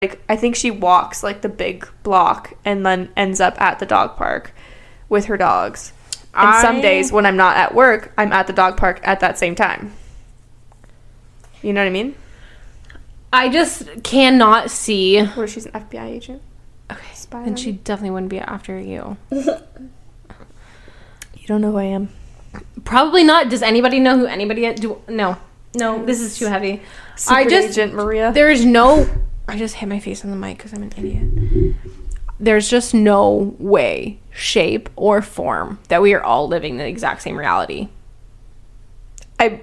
like, I think she walks like the big block and then ends up at the dog park with her dogs. And some days when I'm not at work, I'm at the dog park at that same time. You know what I mean? I just cannot see. Where she's an FBI agent. Okay. Spy And she definitely wouldn't be after you. You don't know who I am. Probably not. Does anybody know who anybody is? No, this is too heavy. Agent Maria. There is no... I just hit my face on the mic because I'm an idiot. There's just no way, shape, or form that we are all living the exact same reality. I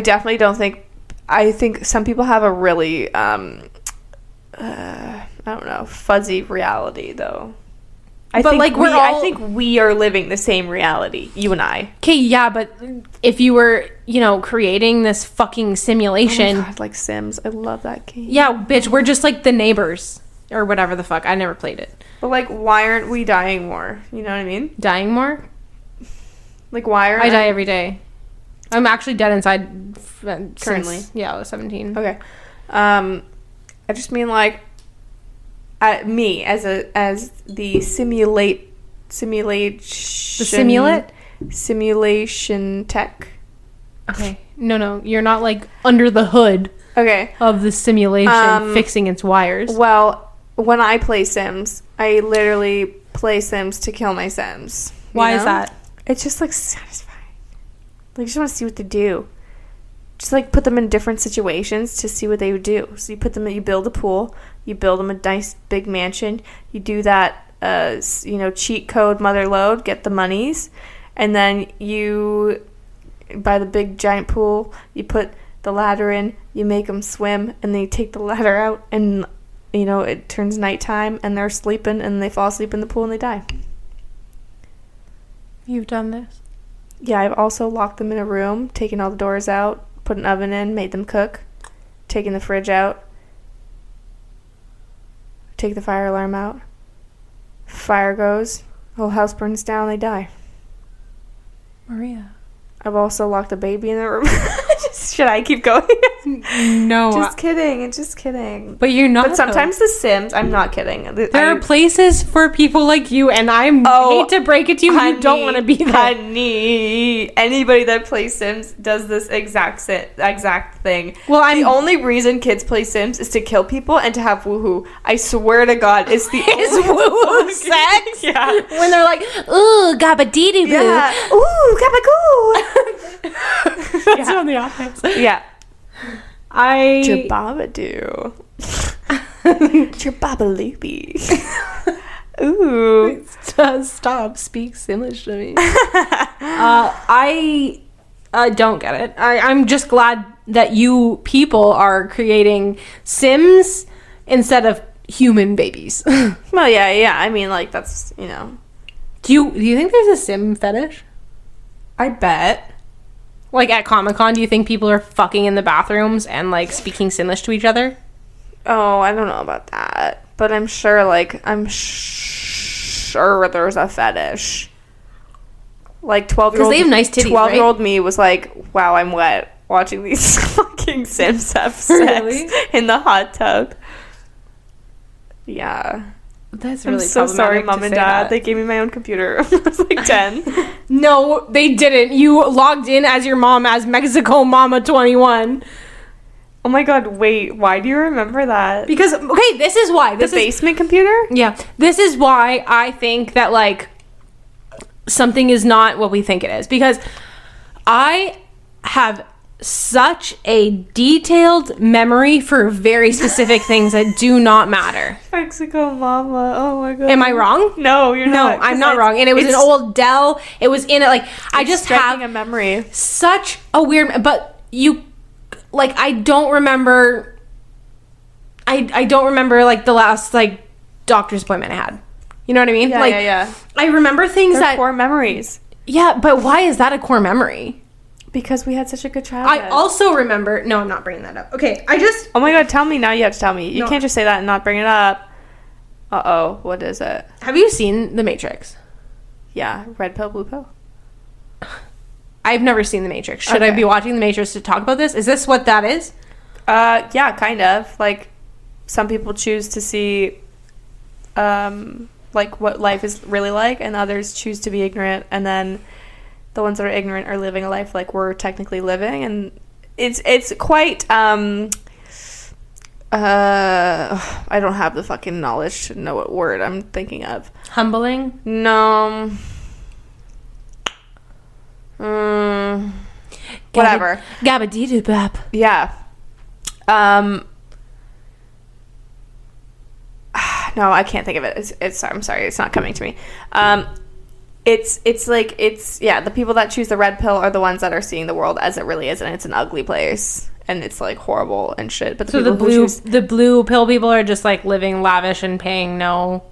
definitely don't think... I think some people have a really, I don't know, fuzzy reality, though. I think we are living the same reality, you and I. Okay, yeah, but if you were, creating this fucking simulation... Oh my God, like Sims. I love that game. Yeah, bitch, we're just like the neighbors. Or whatever the fuck. I never played it. But, like, why aren't we dying more? You know what I mean? Dying more? Like, why aren't... I die every day. I'm actually dead inside currently. I was 17. Okay. I just mean, like, me as the simulation tech. Okay. No, you're not like under the hood. Okay. Of the simulation fixing its wires. Well, when I play Sims, I literally play Sims to kill my Sims. Why is that? It's just like satisfying. Like, you just want to see what they do. Just like put them in different situations to see what they would do. So you build a pool, you build them a nice big mansion, you do that cheat code mother lode, get the monies, and then you buy the big giant pool, you put the ladder in, you make them swim, and then you take the ladder out, and it turns nighttime and they're sleeping and they fall asleep in the pool and they die. You've done this? Yeah, I've also locked them in a room, taken all the doors out, put an oven in, made them cook, taken the fridge out, take the fire alarm out. Fire goes, whole house burns down, they die. Maria. I've also locked the baby in the room. Should I keep going? No. Just kidding. But you're not. But sometimes The Sims, I'm not kidding. There are places for people like you, and I hate to break it to you, you don't want to be there. Honey, anybody that plays Sims does this exact thing. Well, the only reason kids play Sims is to kill people and to have woohoo. I swear to God, it's the woohoo sex? Yeah. When they're like, ooh, gabba-dee-dee-boo. Yeah. Ooh, gabba-goo. That's on The Office. Yeah. Jababadoo. Jababaloopy. Ooh. Stop. Speak English to me. I don't get it. I'm just glad that you people are creating Sims instead of human babies. Well, yeah. I mean, like, that's, Do you think there's a Sim fetish? I bet. Like, at Comic-Con, do you think people are fucking in the bathrooms and, like, speaking Simlish to each other? Oh, I don't know about that. But I'm sure there's a fetish. Like, 12-year-old... Because they have nice titties, 12-year-old me was like, wow, I'm wet watching these fucking Sims have sex in the hot tub. Yeah. That's really I'm so sorry, Mom and Dad. They gave me my own computer when I was like 10. No, they didn't. You logged in as your mom as Mexico Mama 21. Oh my God, wait. Why do you remember that? Because, okay, this is why. The basement computer? Yeah. This is why I think that, like, something is not what we think it is. Because I have such a detailed memory for very specific things that do not matter. Mexico Mama. Oh my God. Am I wrong? No, you're not. No, I'm not wrong. And it was an old Dell. It was in it. Like, I just have a memory. Such a weird. But you, like, I don't remember. I don't remember, like, the last, like, doctor's appointment I had. You know what I mean? Yeah, like, yeah. I remember things They're core memories. Yeah, but why is that a core memory? Because we had such a good childhood. I also remember... No, I'm not bringing that up. Okay, Oh my God, tell me now. You have to tell me. You can't just say that and not bring it up. Uh-oh. What is it? Have you seen The Matrix? Yeah. Red pill, blue pill. I've never seen The Matrix. Should I be watching The Matrix to talk about this? Is this what that is? Yeah, kind of. Like, some people choose to see like what life is really like, and others choose to be ignorant, and then the ones that are ignorant are living a life like we're technically living, and it's quite I don't have the fucking knowledge to know what word I'm thinking of. Humbling? No. Whatever. Gabba-dee-doo-bap. Yeah. No, I can't think of it. I'm sorry, it's not coming to me. It's like, the people that choose the red pill are the ones that are seeing the world as it really is, and it's an ugly place, and it's like horrible and shit. But the blue pill people are just like living lavish and paying no.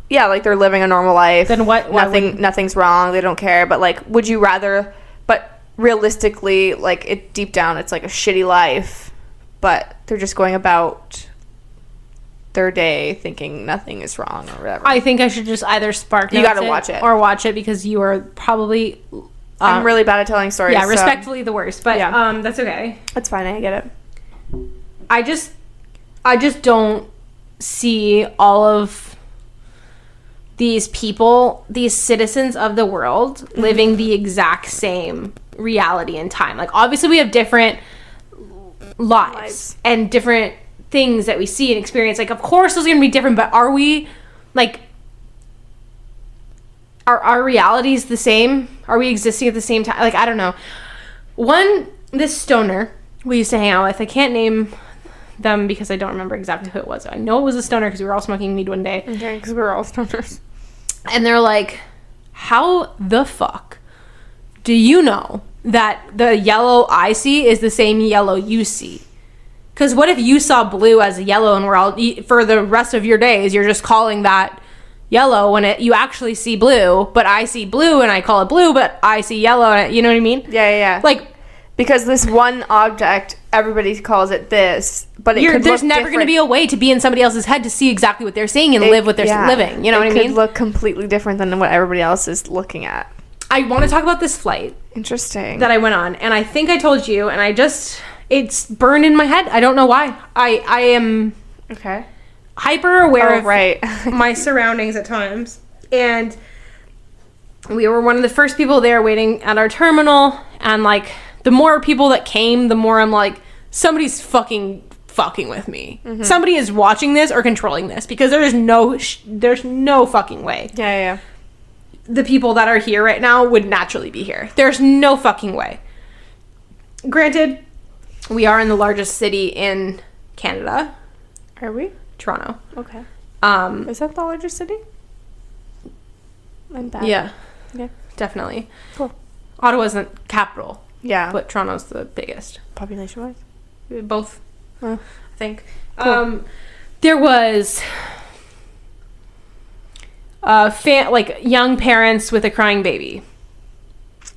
Yeah, like they're living a normal life. Then what? Nothing's wrong. They don't care. But like, would you rather? But realistically, like deep down, it's like a shitty life. But they're just going about their day thinking nothing is wrong or whatever. I think I should just either spark you gotta watch it or watch it, because you are probably I'm really bad at telling stories. Yeah, respectfully the worst, but that's okay. That's fine. I get it. I just don't see all of these people, these citizens of the world, living the exact same reality and time. Like, obviously we have different lives and different things that we see and experience. Like, of course those are gonna be different, but are we, like, are our realities the same? Are we existing at the same time? Like, I don't know. This stoner we used to hang out with, I can't name them because I don't remember exactly who it was. I know it was a stoner because we were all smoking weed one day. Okay, because we were all stoners. And they're like, how the fuck do you know that the yellow I see is the same yellow you see? Because what if you saw blue as a yellow, and we're all, for the rest of your days, you're just calling that yellow when you actually see blue, but I see blue and I call it blue, but I see yellow, and you know what I mean? Yeah. Like, because this one object, everybody calls it this, but there's never going to be a way to be in somebody else's head to see exactly what they're seeing and live what they're living. You know what I mean? It could look completely different than what everybody else is looking at. I want to talk about this flight. Interesting. That I went on, and I think I told you, and it's burned in my head. I don't know why. I am hyper aware of my surroundings at times. And we were one of the first people there waiting at our terminal, and like, the more people that came, the more I'm like, somebody's fucking with me. Mm-hmm. Somebody is watching this or controlling this, because there's no fucking way. Yeah. The people that are here right now would naturally be here. There's no fucking way. Granted, we are in the largest city in Canada. Are we? Toronto. Okay. Is that the largest city? I'm bad. Yeah. Okay. Definitely. Cool. Ottawa's the capital. Yeah. But Toronto's the biggest. Population-wise? Both. Oh. I think. Cool. There was young parents with a crying baby.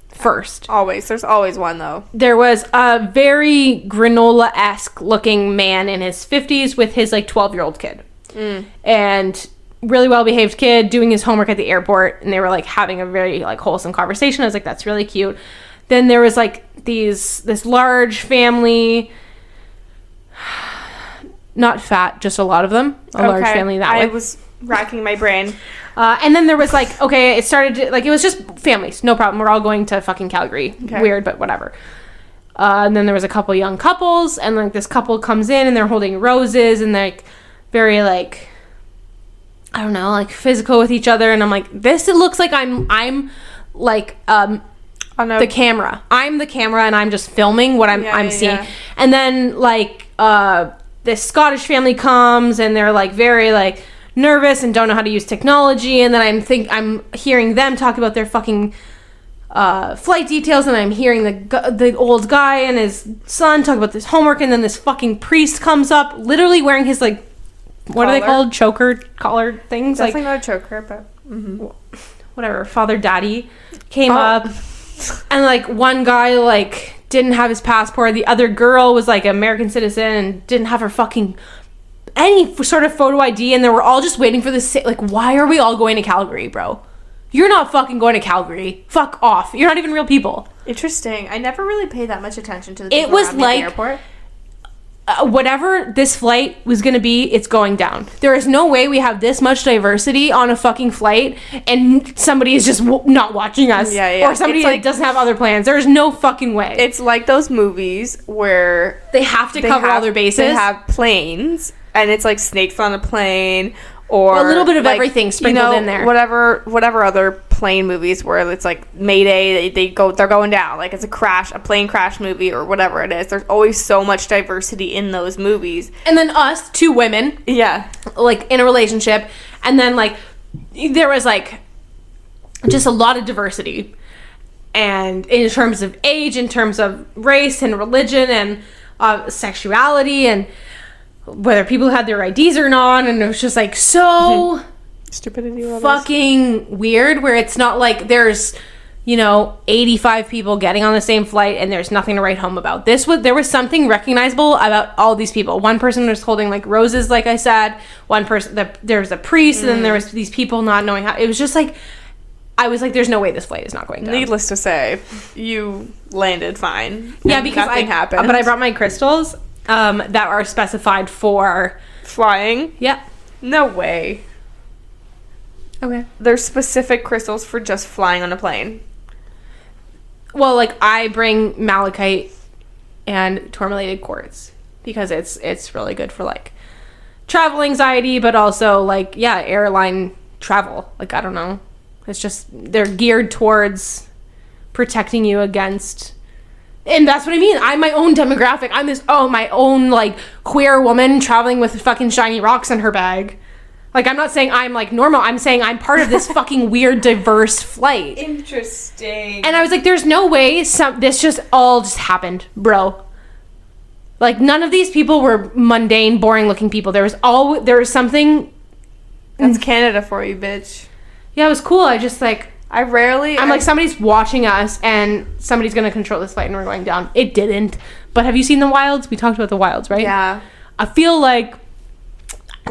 First. Always. There's always one, though. There was a very granola-esque looking man in his 50s with his, 12-year-old kid. Mm. And really well-behaved kid doing his homework at the airport. And they were, having a very, wholesome conversation. I was like, that's really cute. Then there was, this large family... Not fat, just a lot of them. Large family that way. I was racking my brain. And then there was it started to, it was just families, no problem. We're all going to fucking Calgary. Okay. Weird, but whatever. And then there was a couple young couples, and this couple comes in and they're holding roses and very I don't know, physical with each other. And I'm like, it looks like I'm the camera. I'm the camera and I'm just filming what I'm seeing. Yeah. And then this Scottish family comes and they're very nervous and don't know how to use technology, and then I'm hearing them talk about their fucking flight details, and I'm hearing the old guy and his son talk about this homework, and then this fucking priest comes up literally wearing his what are they called, choker collar things? Definitely not a choker, but whatever. Father Daddy came up, and one guy didn't have his passport. The other girl was American citizen and didn't have her fucking any sort of photo ID, and they were all just waiting for this. Why are we all going to Calgary, bro? You're not fucking going to Calgary. Fuck off. You're not even real people. Interesting. I never really paid that much attention to the people around me at the airport. whatever this flight was going to be, it's going down. There is no way we have this much diversity on a fucking flight and somebody is just not watching us. Yeah. Or somebody like, doesn't have other plans. There is no fucking way. It's like those movies where they have to cover all their bases. They have planes, and it's like snakes on a plane, or a little bit of like, everything sprinkled in there. Whatever other plane movies where it's like Mayday, they're going down, like it's a plane crash movie or whatever it is. There's always so much diversity in those movies. And then us, 2 women, like in a relationship, and then like there was like just a lot of diversity, and in terms of age, in terms of race and religion and sexuality, and whether people had their IDs or not, and it was just like so stupidity levels. Fucking weird, where it's not like there's 85 people getting on the same flight and there's nothing to write home about. There was something recognizable about all these people. One person was holding like roses, like I said. One person, there was a priest, and then there was these people not knowing how. It was just like, I was like, there's no way this flight is not going down. Needless to say, you landed fine. Yeah, because nothing happened. But I brought my crystals that are specified for flying. Yeah. No way. Okay. There's specific crystals for just flying on a plane. Well, like I bring malachite and tourmalated quartz because it's really good for like travel anxiety, but also like airline travel. Like I don't know. It's just they're geared towards protecting you against. And that's what I mean. I'm my own demographic. I'm my own, like, queer woman traveling with fucking shiny rocks in her bag. Like, I'm not saying I'm, like, normal. I'm saying I'm part of this fucking weird, diverse flight. Interesting. And I was like, there's no way this just all just happened, bro. Like, none of these people were mundane, boring-looking people. There was something... That's Canada for you, bitch. Yeah, it was cool. I just, like... I'm like, somebody's watching us and somebody's going to control this flight and we're going down. It didn't. But have you seen the wilds? We talked about the wilds, right? Yeah. I feel like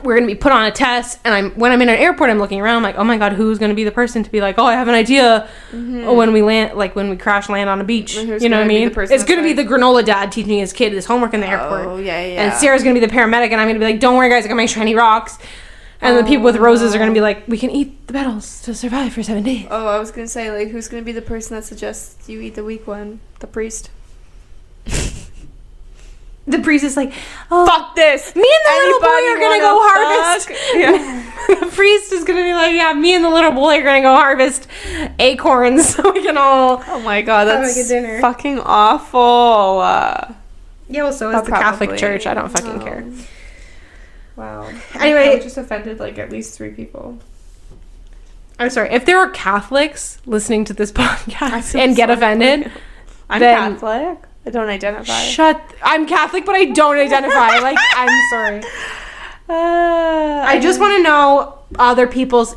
we're going to be put on a test, and when I'm in an airport, I'm looking around, I'm like, oh my God, who's going to be the person to be like, oh, I have an idea when we land, like when we crash land on a beach. You know what I mean? It's going to be the granola dad teaching his kid his homework in the airport. Oh, yeah. And Sarah's going to be the paramedic, and I'm going to be like, don't worry, guys, I got my shiny rocks. And the people with roses are going to be like, we can eat the petals to survive for 7 days. Oh, I was going to say, like, who's going to be the person that suggests you eat the weak one? The priest? The priest is like, oh, fuck this. Me and the little boy are going to go harvest. Yeah. The priest is going to be like, yeah, me and the little boy are going to go harvest acorns so we can all Oh my God, that's fucking awful. Yeah, well, so is the Catholic Church. I don't fucking care. Wow. Anyway, I just offended like at least 3 people. I'm sorry. If there are Catholics listening to this podcast and get offended, I'm Catholic. I don't identify. I'm Catholic, but I don't identify. Like, I'm sorry. I just want to know other people's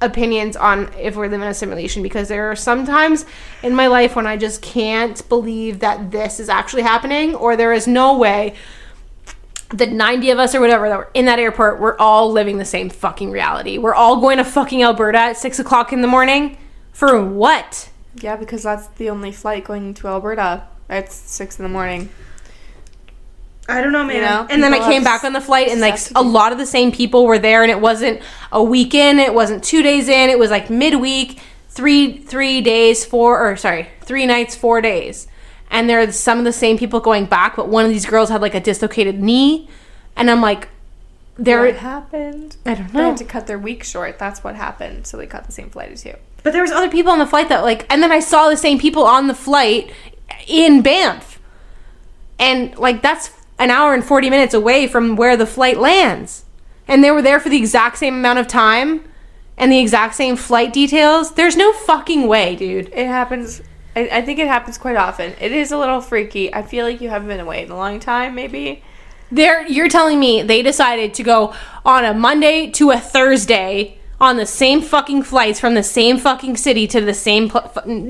opinions on if we're living in a simulation, because there are some times in my life when I just can't believe that this is actually happening, or there is no way the 90 of us or whatever that were in that airport, we're all living the same fucking reality. We're all going to fucking Alberta at 6 o'clock in the morning. For what? Yeah, because that's the only flight going to Alberta at 6 in the morning. I don't know, man. You know, and then I came back on the flight, and like a lot of the same people were there, and it wasn't a week in, it wasn't 2 days in, it was like midweek, 3 nights, 4 days. And there are some of the same people going back, but one of these girls had like a dislocated knee, and I'm like, what happened? I don't know. They had to cut their week short. That's what happened. So they cut the same flight as you. But there was other people on the flight that like, and then I saw the same people on the flight in Banff, and like that's an hour and 40 minutes away from where the flight lands, and they were there for the exact same amount of time and the exact same flight details. There's no fucking way, dude. It happens. I think it happens quite often. It is a little freaky. I feel like you haven't been away in a long time, maybe. You're telling me they decided to go on a Monday to a Thursday on the same fucking flights from the same fucking city to the same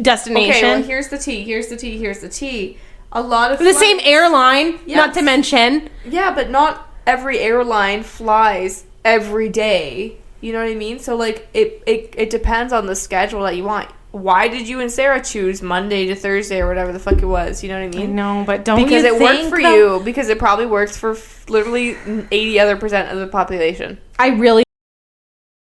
destination? Okay, well, here's the tea. A lot of the same airline, yes. Not to mention. Yeah, but not every airline flies every day. You know what I mean? So, like, it depends on the schedule that you want. why did you and Sarah choose Monday to Thursday or whatever the fuck it was? You know what I mean? No, but don't because you it worked think for you. Because it probably works for literally 80% of the population. I really